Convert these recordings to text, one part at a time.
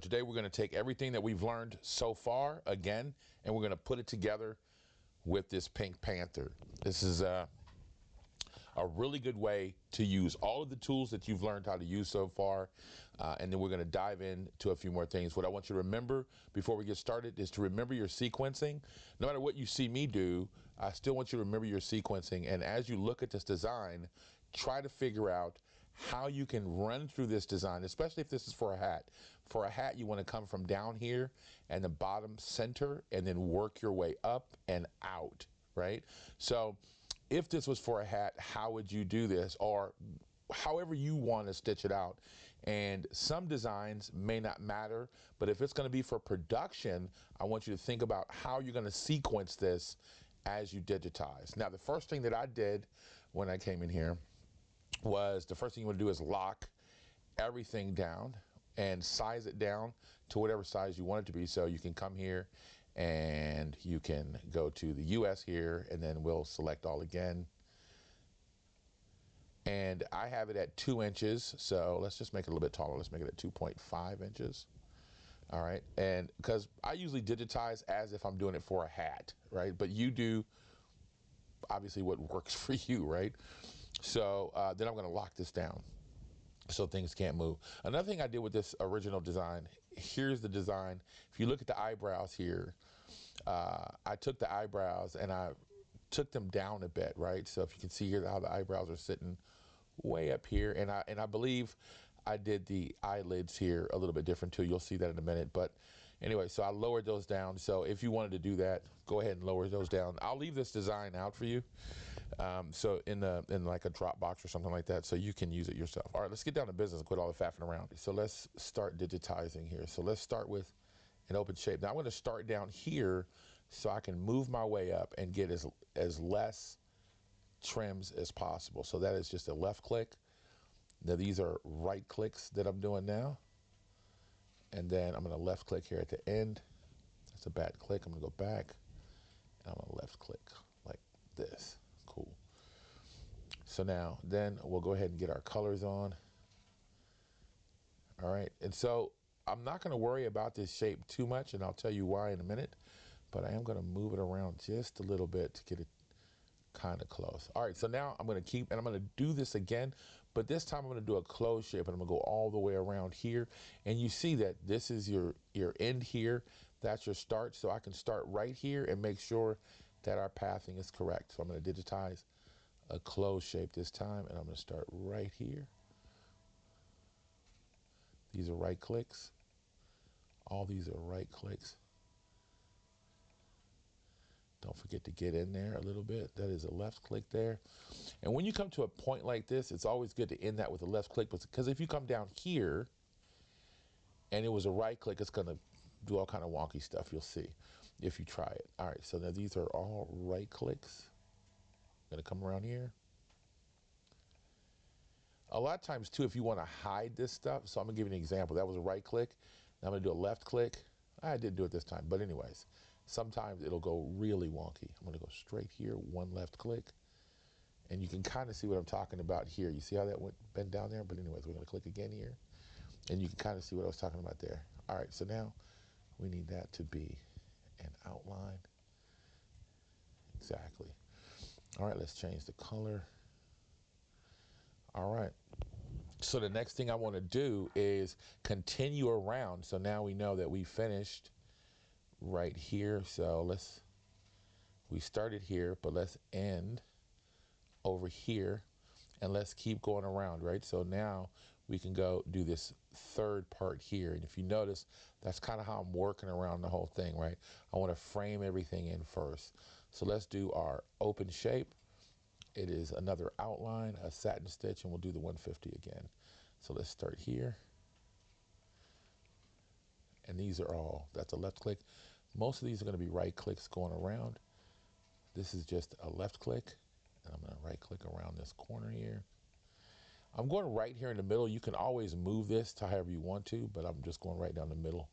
Today we're going to take everything that we've learned so far again, and we're going to put it together with this Pink Panther. This is a really good way to use all of the tools that you've learned how to use so far, and then we're going to dive into a few more things. What I want you to remember before we get started is to remember your sequencing. No matter what you see me do, I still want you to remember your sequencing, and as you look at this design, try to figure out how you can run through this design, especially if this is for a hat. For a hat, you want to come from down here and the bottom center and then work your way up and out, right? So if this was for a hat, how would you do this? Or however you want to stitch it out. And some designs may not matter, but if it's going to be for production, I want you to think about how you're going to sequence this as you digitize. Now, the first thing that I did when I came in here was, the first thing you want to do is lock everything down and size it down to whatever size you want it to be. So you can come here and you can go to the US here, and then we'll select all again. And I have it at 2 inches, so let's just make it a little bit taller. Let's make it at 2.5 inches. All right, and because I usually digitize as if I'm doing it for a hat, right? But you do obviously what works for you, right? So then I'm going to lock this down so things can't move. Another thing I did with this original design, here's the design. If you look at the eyebrows here, I took the eyebrows and I took them down a bit, right? So if you can see here how the eyebrows are sitting way up here, and I believe I did the eyelids here a little bit different too. You'll see that in a minute. But anyway, so I lowered those down. So if you wanted to do that, go ahead and lower those down. I'll leave this design out for you. So in like a Dropbox or something like that, so you can use it yourself. All right, let's get down to business and quit all the faffing around. So let's start digitizing here. So let's start with an open shape. Now I'm going to start down here so I can move my way up and get as less trims as possible. So that is just a left click. Now these are right clicks that I'm doing now. And then I'm going to left click here at the end. That's a bad click. I'm going to go back and I'm going to left click like this. Cool. So now then we'll go ahead and get our colors on. All right. And so I'm not going to worry about this shape too much, and I'll tell you why in a minute, but I am going to move it around just a little bit to get it kind of close. All right, so now I'm going to keep, and I'm going to do this again, but this time I'm going to do a closed shape, and I'm going to go all the way around here. And you see that this is your end here. That's your start. So I can start right here and make sure that our pathing is correct. So I'm going to digitize a closed shape this time, and I'm going to start right here. These are right clicks. All these are right clicks. Don't forget to get in there a little bit. That is a left click there. And when you come to a point like this, it's always good to end that with a left click, because if you come down here and it was a right click, it's going to do all kind of wonky stuff. You'll see if you try it. All right, so now these are all right clicks. I'm going to come around here. A lot of times too, if you want to hide this stuff, so I'm going to give you an example. That was a right click. Now I'm going to do a left click. I didn't do it this time, but anyways, sometimes it'll go really wonky. I'm going to go straight here, one left click, and you can kind of see what I'm talking about here. You see how that bent down there? But anyways, we're going to click again here, and you can kind of see what I was talking about there. All right, so now we need that to be an outline. Exactly. All right, let's change the color. All right. So the next thing I want to do is continue around. So now we know that we finished right here. So we started here, but let's end over here and let's keep going around, right? So now we can go do this third part here. And if you notice, that's kind of how I'm working around the whole thing, right? I want to frame everything in first. So let's do our open shape. It is another outline, a satin stitch, and we'll do the 150 again. So let's start here. And these are all, that's a left click. Most of these are going to be right clicks going around. This is just a left click, and I'm going to right click around this corner here. I'm going right here in the middle. You can always move this to however you want to, but I'm just going right down the middle.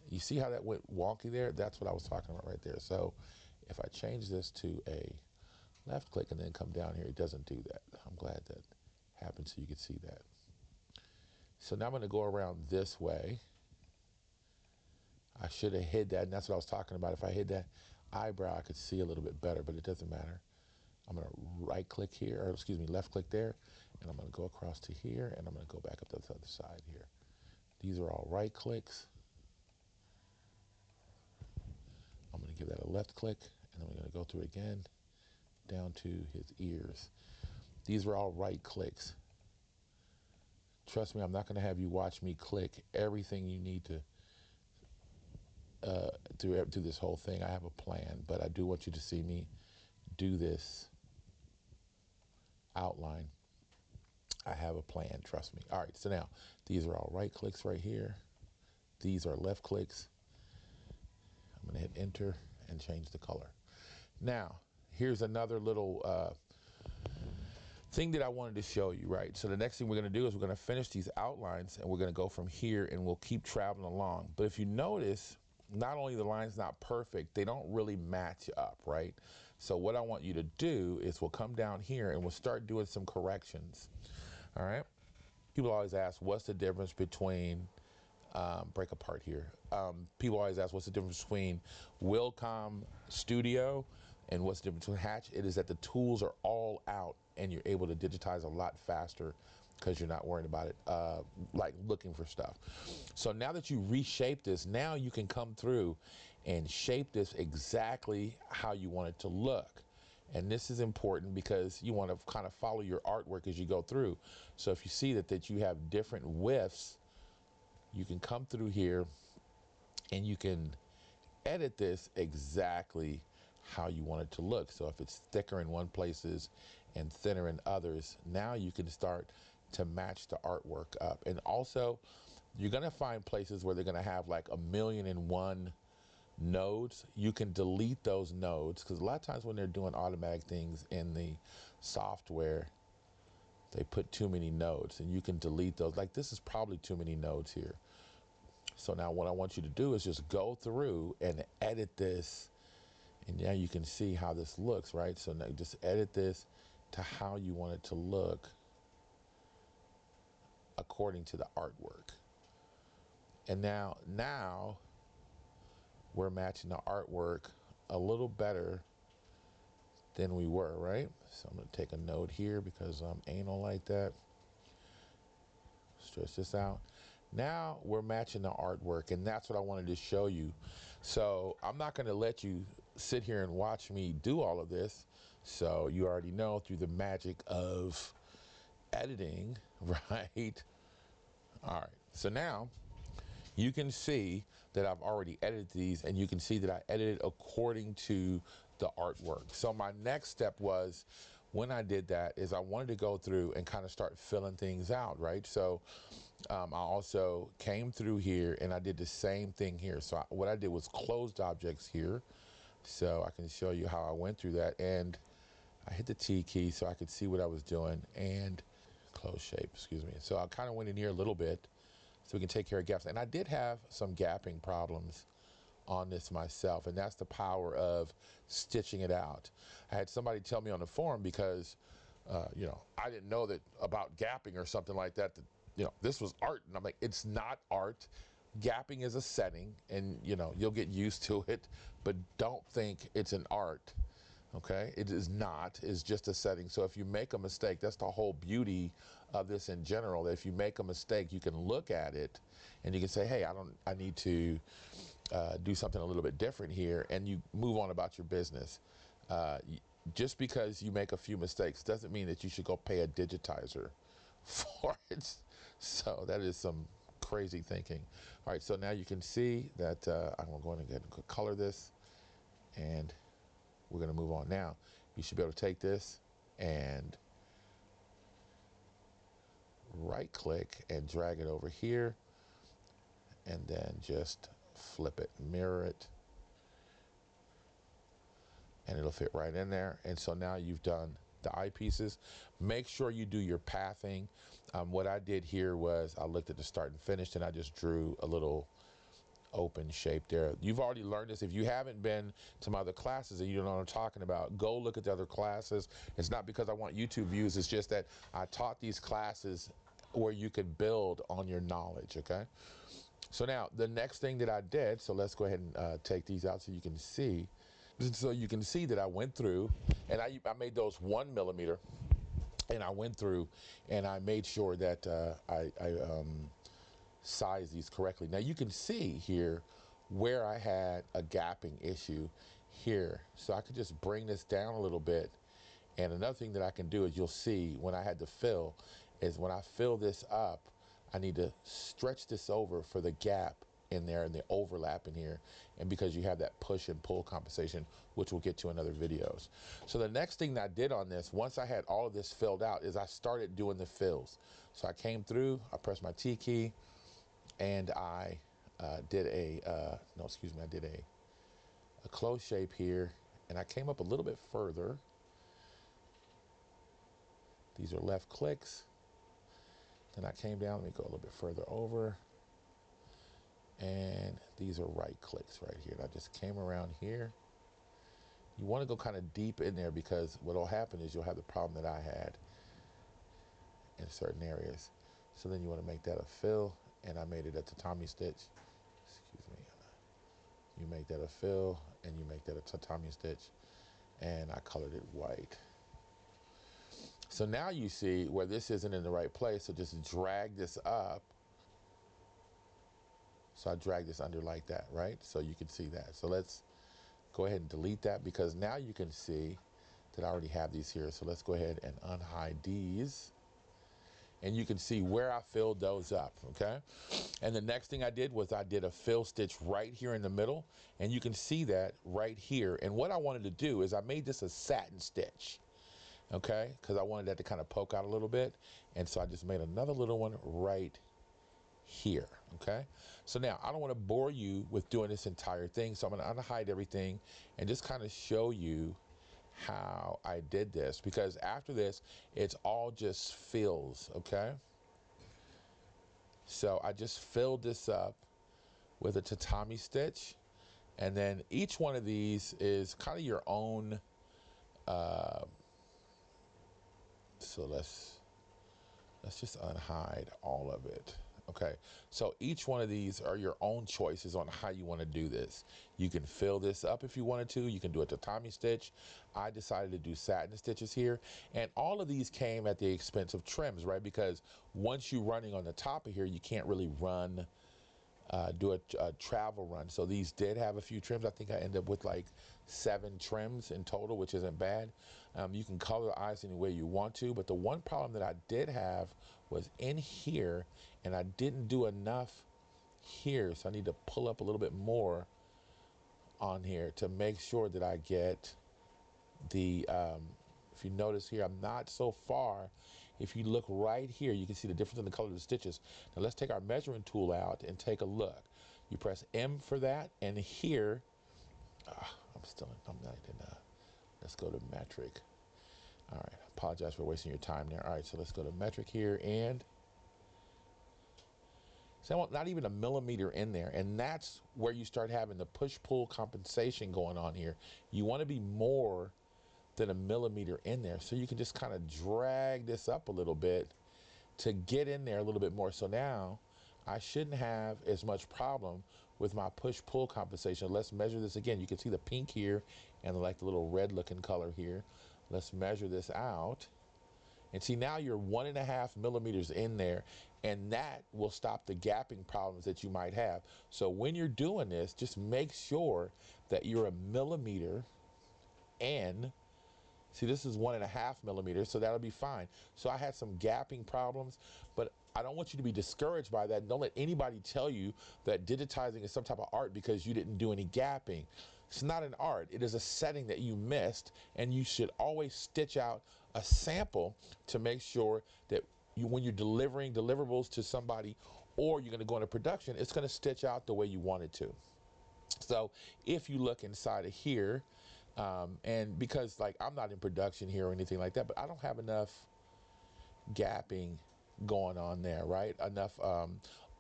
You see how that went wonky there? That's what I was talking about right there. So if I change this to a left click and then come down here, it doesn't do that. I'm glad that happened so you could see that. So now I'm going to go around this way. I should have hid that, and that's what I was talking about. If I hid that eyebrow, I could see a little bit better, but it doesn't matter. I'm going to right click here, or excuse me, left click there, and I'm going to go across to here, and I'm going to go back up to the other side here. These are all right clicks. I'm going to give that a left click, and then we're going to go through again down to his ears. These are all right clicks. Trust me, I'm not going to have you watch me click everything you need to through this whole thing. I have a plan, but I do want you to see me do this outline. I have a plan, trust me. All right, so now these are all right clicks right here. These are left clicks. I'm going to hit enter and change the color. Now, here's another little thing that I wanted to show you, right? So the next thing we're going to do is we're going to finish these outlines, and we're going to go from here, and we'll keep traveling along. But if you notice, not only the line's not perfect, they don't really match up, right? So what I want you to do is we'll come down here and we'll start doing some corrections, all right? People always ask, what's the difference between, break apart here. People always ask, what's the difference between Wilcom Studio and what's the difference between Hatch? It is that the tools are all out and you're able to digitize a lot faster because you're not worrying about it, like looking for stuff. So now that you reshape this, now you can come through and shape this exactly how you want it to look. And this is important because you want to kind of follow your artwork as you go through. So if you see that you have different widths, you can come through here and you can edit this exactly how you want it to look. So if it's thicker in one places and thinner in others, now you can start to match the artwork up. And also, you're gonna find places where they're gonna have like 1,000,001 nodes. You can delete those nodes, because a lot of times when they're doing automatic things in the software, they put too many nodes, and you can delete those. Like this is probably too many nodes here. So now what I want you to do is just go through and edit this, and now you can see how this looks, right? So now just edit this to how you want it to look according to the artwork. And now we're matching the artwork a little better than we were, right? So I'm gonna take a note here because I'm anal like that. Stretch this out. Now we're matching the artwork, and that's what I wanted to show you. So I'm not gonna let you sit here and watch me do all of this. So you already know through the magic of editing, right? All right, so now you can see that I've already edited these, and you can see that I edited according to the artwork. So my next step was, when I did that, is I wanted to go through and kind of start filling things out, right? So I also came through here and I did the same thing here. So what I did was closed objects here. So I can show you how I went through that, and I hit the T key so I could see what I was doing, and close shape, excuse me. So I kind of went in here a little bit so we can take care of gaps. And I did have some gapping problems on this myself, and that's the power of stitching it out. I had somebody tell me on the forum, because you know, I didn't know that about gapping or something like that, that, you know, this was art. And I'm like, it's not art. Gapping is a setting, and you know, you'll get used to it, but don't think it's an art. Okay, it is not. It's just a setting. So if you make a mistake, that's the whole beauty of this in general. That if you make a mistake, you can look at it and you can say, hey, I need to do something a little bit different here, and you move on about your business. Just because you make a few mistakes doesn't mean that you should go pay a digitizer for it. So that is some crazy thinking. All right, so now you can see that I'm going to go ahead and color this, and we're going to move on. Now you should be able to take this and right click and drag it over here, and then just flip it, mirror it, and it'll fit right in there. And so now you've done the eyepieces. Make sure you do your pathing. What I did here was I looked at the start and finish, and I just drew a little open shape there. You've already learned this. If you haven't been to my other classes and you don't know what I'm talking about, go look at the other classes. It's not because I want YouTube views. It's just that I taught these classes where you could build on your knowledge, okay? So now the next thing that I did, so let's go ahead and take these out so you can see. So you can see that I went through and I made those 1 millimeter, and I went through and I made sure that I sized these correctly. Now you can see here where I had a gapping issue here. So I could just bring this down a little bit. And another thing that I can do is you'll see when I had to fill is when I fill this up, I need to stretch this over for the gap in there and the overlap in here. And because you have that push and pull compensation, which we'll get to in other videos. So the next thing that I did on this, once I had all of this filled out, is I started doing the fills. So I came through, I pressed my T key, and I did a, I did a close shape here, and I came up a little bit further. These are left clicks. Then I came down, let me go a little bit further over. And these are right clicks right here. And I just came around here. You want to go kind of deep in there because what will happen is you'll have the problem that I had in certain areas. So then you want to make that a fill, and I made it a tatami stitch. Excuse me. You make that a fill, and you make that a tatami stitch, and I colored it white. So now you see where this isn't in the right place, so just drag this up. So I drag this under like that, right? So you can see that. So let's go ahead and delete that because now you can see that I already have these here. So let's go ahead and unhide these. And you can see where I filled those up, okay? And the next thing I did was I did a fill stitch right here in the middle, and you can see that right here. And what I wanted to do is I made this a satin stitch, okay? Because I wanted that to kind of poke out a little bit. And so I just made another little one right here, okay? So now I don't want to bore you with doing this entire thing, so I'm going to unhide everything and just kind of show you how I did this, because after this it's all just fills, okay? So I just filled this up with a tatami stitch, and then each one of these is kind of your own so let's just unhide all of it. Okay, so each one of these are your own choices on how you want to do this. You can fill this up if you wanted to. You can do a tatami stitch. I decided to do satin stitches here. And all of these came at the expense of trims, right? Because once you're running on the top of here, you can't really run, do a travel run. So these did have a few trims. I think I ended up with like 7 trims in total, which isn't bad. You can color the eyes any way you want to, but the one problem that I did have was in here, and I didn't do enough here, so I need to pull up a little bit more on here to make sure that I get the, if you notice here, I'm not so far. If you look right here, you can see the difference in the color of the stitches. Now let's take our measuring tool out and take a look. You press M for that, and here, I'm not in, let's go to metric. All right, I apologize for wasting your time there. All right, so let's go to metric here, and so I want not even a millimeter in there, and that's where you start having the push-pull compensation going on here. You want to be more than a millimeter in there, so you can just kind of drag this up a little bit to get in there a little bit more. So now I shouldn't have as much problem with my push-pull compensation. Let's measure this again. You can see the pink here and like the little red looking color here. Let's measure this out. And see, now you're 1.5 millimeters in there, and that will stop the gapping problems that you might have. So when you're doing this, just make sure that you're a millimeter in. See, this is 1.5 millimeters, so that'll be fine. So I had some gapping problems, but I don't want you to be discouraged by that. Don't let anybody tell you that digitizing is some type of art because you didn't do any gapping. It's not an art. It is a setting that you missed, and you should always stitch out a sample to make sure that when you're delivering deliverables to somebody or you're going to go into production, it's going to stitch out the way you want it to. So if you look inside of here, and because like I'm not in production here or anything like that, but I don't have enough gapping going on there, right? Enough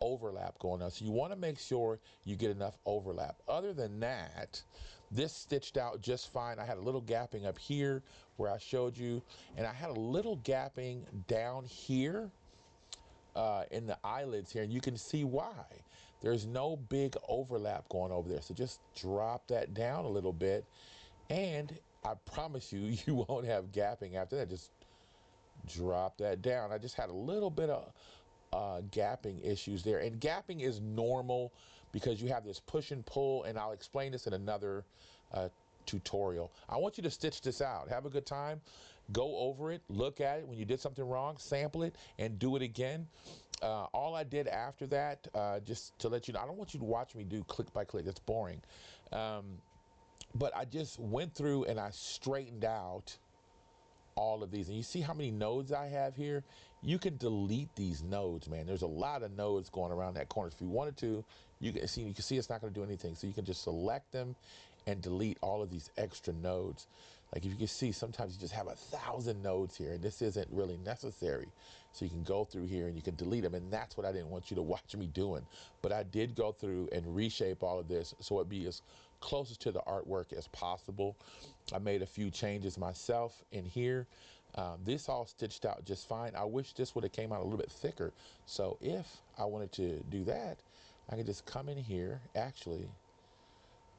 overlap going on. So you want to make sure you get enough overlap. Other than that, this stitched out just fine. I had a little gapping up here where I showed you, and I had a little gapping down here in the eyelids here, and you can see why. There's no big overlap going over there. So just drop that down a little bit, and I promise you, you won't have gapping after that. Just drop that down. I just had a little bit of gapping issues there, and gapping is normal because you have this push and pull, and I'll explain this in another tutorial. I want you to stitch this out. Have a good time. Go over it, look at it when you did something wrong, sample it, and do it again. All I did after that, just to let you know, I don't want you to watch me do click by click. It's boring. But I just went through and I straightened out all of these, and you see how many nodes I have here. You can delete these nodes, man. There's a lot of nodes going around that corner. If you wanted to, you can see it's not going to do anything, so you can just select them and delete all of these extra nodes. Like if you can see, sometimes you just have 1,000 nodes here, and this isn't really necessary. So you can go through here and you can delete them, and that's what I didn't want you to watch me doing. But I did go through and reshape all of this so it be as closest to the artwork as possible. I made a few changes myself in here. This all stitched out just fine. I wish this would have came out a little bit thicker. So if I wanted to do that, I could just come in here actually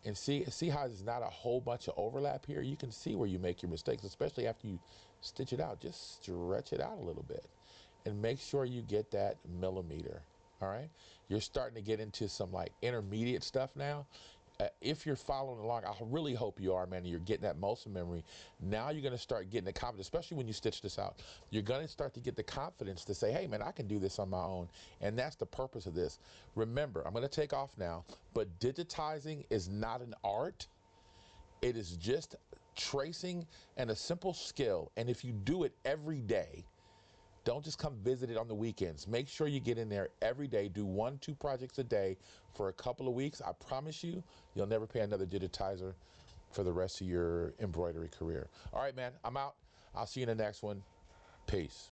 and see how there's not a whole bunch of overlap here. You can see where you make your mistakes, especially after you stitch it out. Just stretch it out a little bit and make sure you get that millimeter. All right, you're starting to get into some like intermediate stuff now. If you're following along, I really hope you are, man, and you're getting that muscle memory. Now you're going to start getting the confidence, especially when you stitch this out. You're going to start to get the confidence to say, hey, man, I can do this on my own. And that's the purpose of this. Remember, I'm going to take off now, but digitizing is not an art. It is just tracing and a simple skill. And if you do it every day, don't just come visit it on the weekends. Make sure you get in there every day. Do 1-2 projects a day for a couple of weeks. I promise you, you'll never pay another digitizer for the rest of your embroidery career. All right, man, I'm out. I'll see you in the next one. Peace.